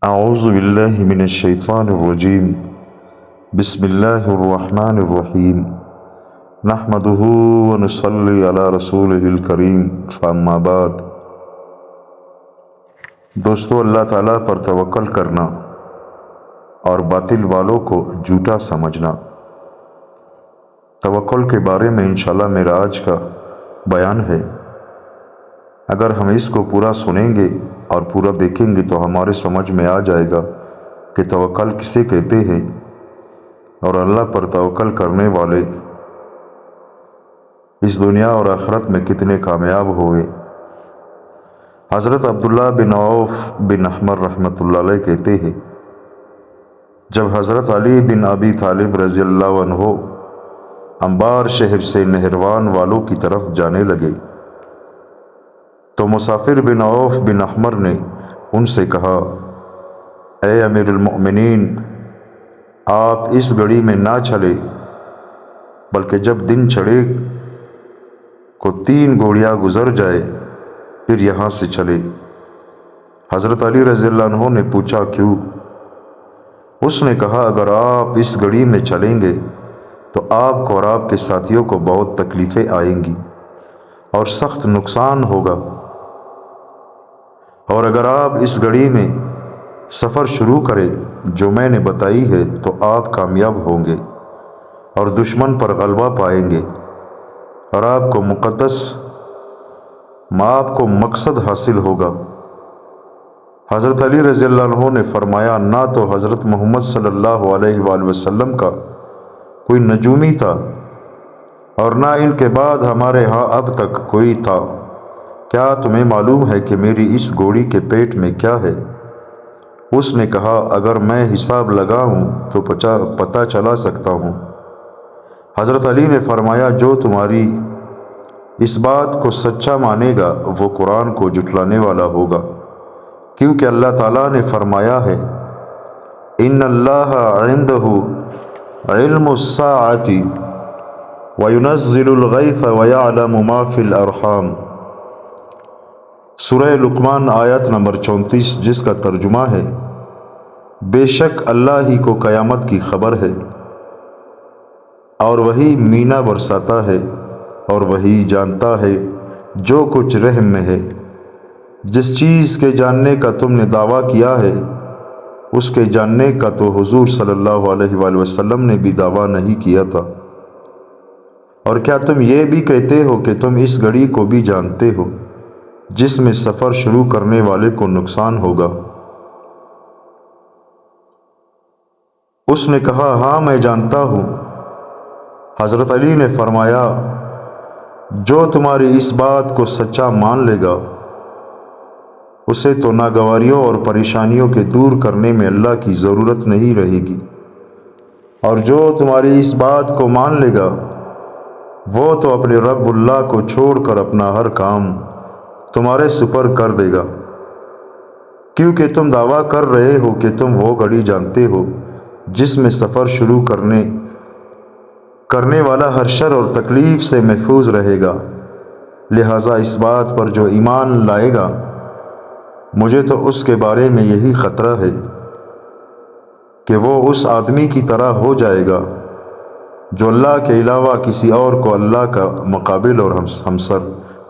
اعوذ باللہ من الشیطان الرجیم بسم اللہ الرحمن الرحیم نحمدہ ونصلی علی رسولہ الکریم فاما بعد۔ دوستو، اللہ تعالیٰ پر توکل کرنا اور باطل والوں کو جھوٹا سمجھنا، توکل کے بارے میں انشاءاللہ میرا آج کا بیان ہے۔ اگر ہم اس کو پورا سنیں گے اور پورا دیکھیں گے تو ہمارے سمجھ میں آ جائے گا کہ توکل کسے کہتے ہیں اور اللہ پر توکل کرنے والے اس دنیا اور آخرت میں کتنے کامیاب ہوئے۔ حضرت عبداللہ بن عوف بن احمر رحمۃ اللہ علیہ کہتے ہیں، جب حضرت علی بن ابی طالب رضی اللہ عنہ انبار شہر سے نہروان والوں کی طرف جانے لگے تو مسافر بن عوف بن احمر نے ان سے کہا، اے امیر المؤمنین، آپ اس گڑی میں نہ چلے بلکہ جب دن چڑھے کو 3 گھوڑیاں گزر جائے پھر یہاں سے چلے۔ حضرت علی رضی اللہ عنہ نے پوچھا، کیوں؟ اس نے کہا، اگر آپ اس گڑی میں چلیں گے تو آپ کو اور آپ کے ساتھیوں کو بہت تکلیفیں آئیں گی اور سخت نقصان ہوگا، اور اگر آپ اس گڑی میں سفر شروع کریں جو میں نے بتائی ہے تو آپ کامیاب ہوں گے اور دشمن پر غلبہ پائیں گے اور آپ کو مقصد حاصل ہوگا۔ حضرت علی رضی اللہ عنہ نے فرمایا، نہ تو حضرت محمد صلی اللہ علیہ وآلہ وسلم کا کوئی نجومی تھا اور نہ ان کے بعد ہمارے ہاں اب تک کوئی تھا۔ کیا تمہیں معلوم ہے کہ میری اس گھوڑی کے پیٹ میں کیا ہے؟ اس نے کہا، اگر میں حساب لگاؤں تو پتہ چلا سکتا ہوں۔ حضرت علی نے فرمایا، جو تمہاری اس بات کو سچا مانے گا وہ قرآن کو جھٹلانے والا ہوگا، کیونکہ اللہ تعالیٰ نے فرمایا ہے، ان اللہ عندہ علم الساعۃ وینزل الغیث ویعلم ما فی الارحام۔ سورہ لقمان آیت نمبر 34، جس کا ترجمہ ہے، بے شک اللہ ہی کو قیامت کی خبر ہے اور وہی مینا برساتا ہے اور وہی جانتا ہے جو کچھ رحم میں ہے۔ جس چیز کے جاننے کا تم نے دعویٰ کیا ہے اس کے جاننے کا تو حضور صلی اللہ علیہ وآلہ وسلم نے بھی دعویٰ نہیں کیا تھا، اور کیا تم یہ بھی کہتے ہو کہ تم اس گھڑی کو بھی جانتے ہو جس میں سفر شروع کرنے والے کو نقصان ہوگا؟ اس نے کہا، ہاں میں جانتا ہوں۔ حضرت علی نے فرمایا، جو تمہاری اس بات کو سچا مان لے گا اسے تو ناگواریوں اور پریشانیوں کے دور کرنے میں اللہ کی ضرورت نہیں رہے گی، اور جو تمہاری اس بات کو مان لے گا وہ تو اپنے رب اللہ کو چھوڑ کر اپنا ہر کام تمہارے سپر کر دے گا، کیونکہ تم دعویٰ کر رہے ہو کہ تم وہ گھڑی جانتے ہو جس میں سفر شروع کرنے والا ہر شر اور تکلیف سے محفوظ رہے گا۔ لہٰذا اس بات پر جو ایمان لائے گا، مجھے تو اس کے بارے میں یہی خطرہ ہے کہ وہ اس آدمی کی طرح ہو جائے گا جو اللہ کے علاوہ کسی اور کو اللہ کا مقابل اور ہمسر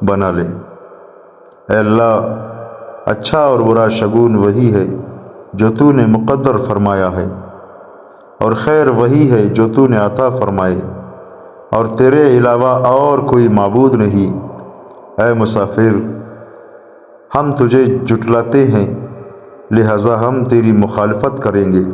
بنا لے۔ اے اللہ، اچھا اور برا شگون وہی ہے جو تو نے مقدر فرمایا ہے، اور خیر وہی ہے جو تو نے عطا فرمائے، اور تیرے علاوہ اور کوئی معبود نہیں۔ اے مسافر، ہم تجھے جھٹلاتے ہیں، لہٰذا ہم تیری مخالفت کریں گے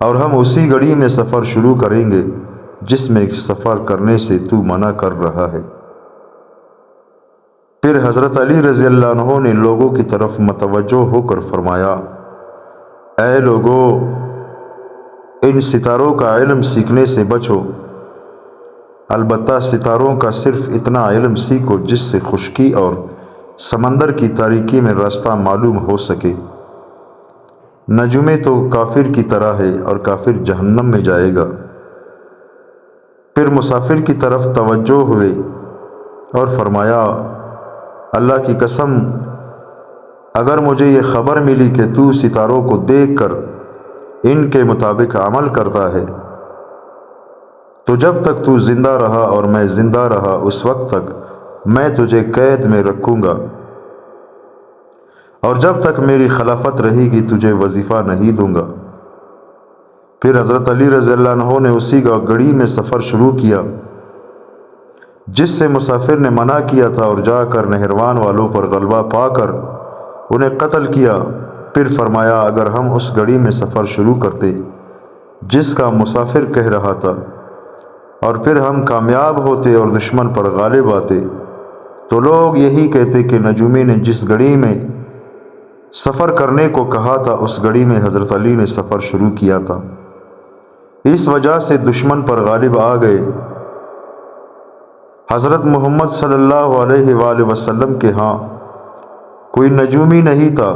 اور ہم اسی گھڑی میں سفر شروع کریں گے جس میں سفر کرنے سے تو منع کر رہا ہے۔ پھر حضرت علی رضی اللہ عنہ نے لوگوں کی طرف متوجہ ہو کر فرمایا، اے لوگو، ان ستاروں کا علم سیکھنے سے بچو، البتہ ستاروں کا صرف اتنا علم سیکھو جس سے خشکی اور سمندر کی تاریکی میں راستہ معلوم ہو سکے۔ نجومی تو کافر کی طرح ہے اور کافر جہنم میں جائے گا۔ پھر مسافر کی طرف توجہ ہوئے اور فرمایا، اللہ کی قسم، اگر مجھے یہ خبر ملی کہ تو ستاروں کو دیکھ کر ان کے مطابق عمل کرتا ہے تو جب تک تو زندہ رہا اور میں زندہ رہا اس وقت تک میں تجھے قید میں رکھوں گا، اور جب تک میری خلافت رہے گی تجھے وظیفہ نہیں دوں گا۔ پھر حضرت علی رضی اللہ عنہ نے اسی گڑی میں سفر شروع کیا جس سے مسافر نے منع کیا تھا، اور جا کر نہروان والوں پر غلبہ پا کر انہیں قتل کیا۔ پھر فرمایا اگر ہم اس گڑی میں سفر شروع کرتے جس کا مسافر کہہ رہا تھا، اور پھر ہم کامیاب ہوتے اور دشمن پر غالب آتے، تو لوگ یہی کہتے کہ نجومی نے جس گڑی میں سفر کرنے کو کہا تھا اس گڑی میں حضرت علی نے سفر شروع کیا تھا، اس وجہ سے دشمن پر غالب آ گئے۔ حضرت محمد صلی اللہ علیہ وآلہ وسلم کے ہاں کوئی نجومی نہیں تھا،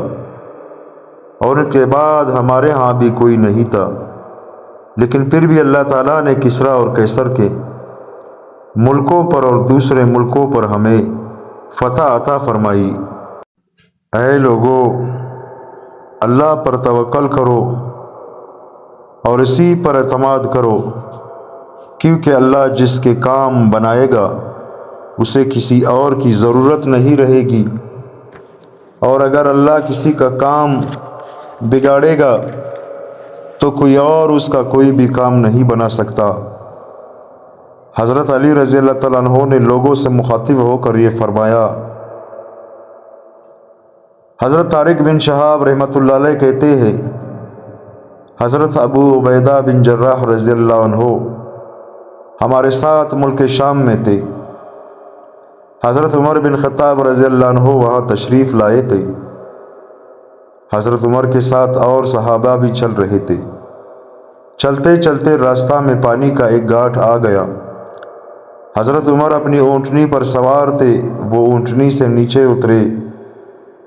اور ان کے بعد ہمارے ہاں بھی کوئی نہیں تھا، لیکن پھر بھی اللہ تعالیٰ نے کسریٰ اور قیصر کے ملکوں پر اور دوسرے ملکوں پر ہمیں فتح عطا فرمائی۔ اے لوگو، اللہ پر توکل کرو اور اسی پر اعتماد کرو، کیونکہ اللہ جس کے کام بنائے گا اسے کسی اور کی ضرورت نہیں رہے گی، اور اگر اللہ کسی کا کام بگاڑے گا تو کوئی اور اس کا کوئی بھی کام نہیں بنا سکتا۔ حضرت علی رضی اللہ تعالیٰ عنہ نے لوگوں سے مخاطب ہو کر یہ فرمایا۔ حضرت طارق بن شہاب رحمۃ اللہ علیہ کہتے ہیں حضرت ابو عبیدہ بن جراح رضی اللہ عنہ ہمارے ساتھ ملک شام میں تھے۔ حضرت عمر بن خطاب رضی اللہ عنہ وہاں تشریف لائے تھے۔ حضرت عمر کے ساتھ اور صحابہ بھی چل رہے تھے۔ چلتے چلتے راستہ میں پانی کا ایک گھاٹ آ گیا۔ حضرت عمر اپنی اونٹنی پر سوار تھے، وہ اونٹنی سے نیچے اترے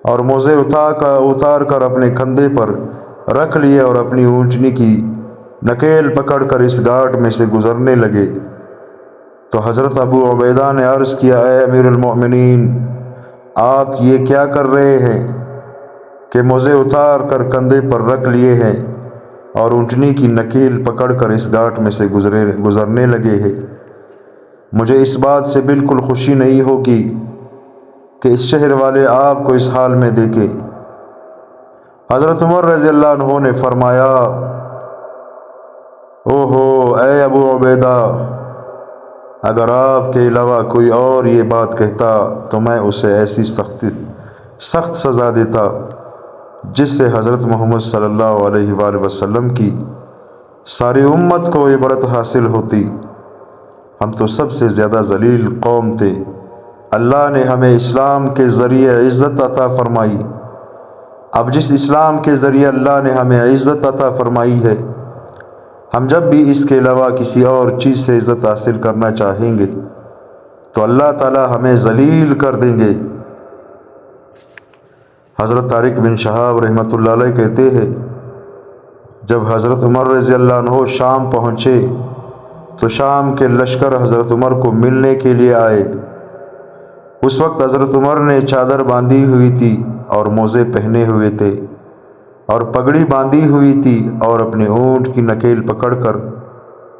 اور موزے اتار کر اپنے کندھے پر رکھ لیے اور اپنی اونٹنی کی نکیل پکڑ کر اس گھاٹ میں سے گزرنے لگے۔ تو حضرت ابو عبیدہ نے عرض کیا، اے امیر المؤمنین، آپ یہ کیا کر رہے ہیں کہ موزے اتار کر کندھے پر رکھ لیے ہیں اور اونٹنی کی نکیل پکڑ کر اس گھاٹ میں سے گزرنے لگے ہیں؟ مجھے اس بات سے بالکل خوشی نہیں ہوگی کہ اس شہر والے آپ کو اس حال میں دیکھیں۔ حضرت عمر رضی اللہ عنہ نے فرمایا، اوہو اے ابو عبیدہ، اگر آپ کے علاوہ کوئی اور یہ بات کہتا تو میں اسے ایسی سخت سزا دیتا جس سے حضرت محمد صلی اللہ علیہ وآلہ وسلم کی ساری امت کو عبرت حاصل ہوتی۔ ہم تو سب سے زیادہ ذلیل قوم تھے، اللہ نے ہمیں اسلام کے ذریعے عزت عطا فرمائی۔ اب جس اسلام کے ذریعے اللہ نے ہمیں عزت عطا فرمائی ہے، ہم جب بھی اس کے علاوہ کسی اور چیز سے عزت حاصل کرنا چاہیں گے تو اللہ تعالی ہمیں ذلیل کر دیں گے۔ حضرت طارق بن شہاب رحمۃ اللہ علیہ کہتے ہیں جب حضرت عمر رضی اللہ عنہ شام پہنچے تو شام کے لشکر حضرت عمر کو ملنے کے لیے آئے۔ اس وقت حضرت عمر نے چادر باندھی ہوئی تھی اور موزے پہنے ہوئے تھے اور پگڑی باندھی ہوئی تھی، اور اپنے اونٹ کی نکیل پکڑ کر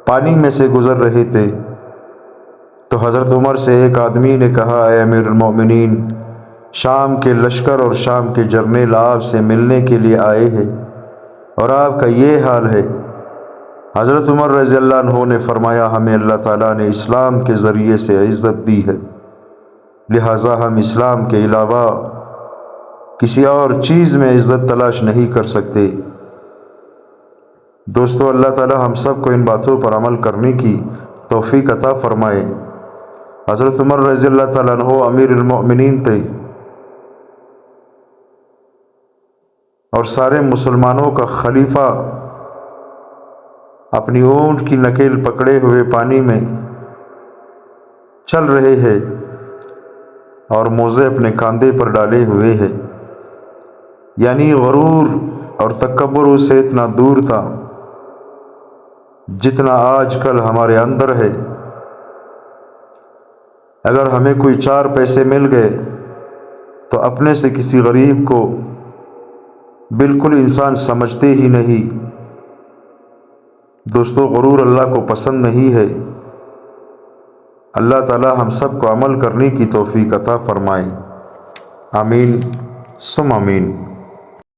پانی میں سے گزر رہے تھے۔ تو حضرت عمر سے ایک آدمی نے کہا، اے امیر المؤمنین، شام کے لشکر اور شام کے جرنیل آپ سے ملنے کے لیے آئے ہیں اور آپ کا یہ حال ہے۔ حضرت عمر رضی اللہ عنہ نے فرمایا، ہمیں اللہ تعالیٰ نے اسلام کے ذریعے سے عزت دی ہے، لہٰذا ہم اسلام کے علاوہ کسی اور چیز میں عزت تلاش نہیں کر سکتے۔ دوستو، اللہ تعالیٰ ہم سب کو ان باتوں پر عمل کرنے کی توفیق عطا فرمائے۔ حضرت عمر رضی اللہ تعالیٰ عنہ امیر المؤمنین تھے اور سارے مسلمانوں کا خلیفہ، اپنی اونٹ کی نکیل پکڑے ہوئے پانی میں چل رہے ہیں اور موزے اپنے کاندھے پر ڈالے ہوئے ہیں، یعنی غرور اور تکبر اس سے اتنا دور تھا جتنا آج کل ہمارے اندر ہے۔ اگر ہمیں کوئی 4 پیسے مل گئے تو اپنے سے کسی غریب کو بالکل انسان سمجھتے ہی نہیں۔ دوستو، غرور اللہ کو پسند نہیں ہے۔ اللہ تعالی ہم سب کو عمل کرنے کی توفیق عطا فرمائے۔ آمین ثم آمین۔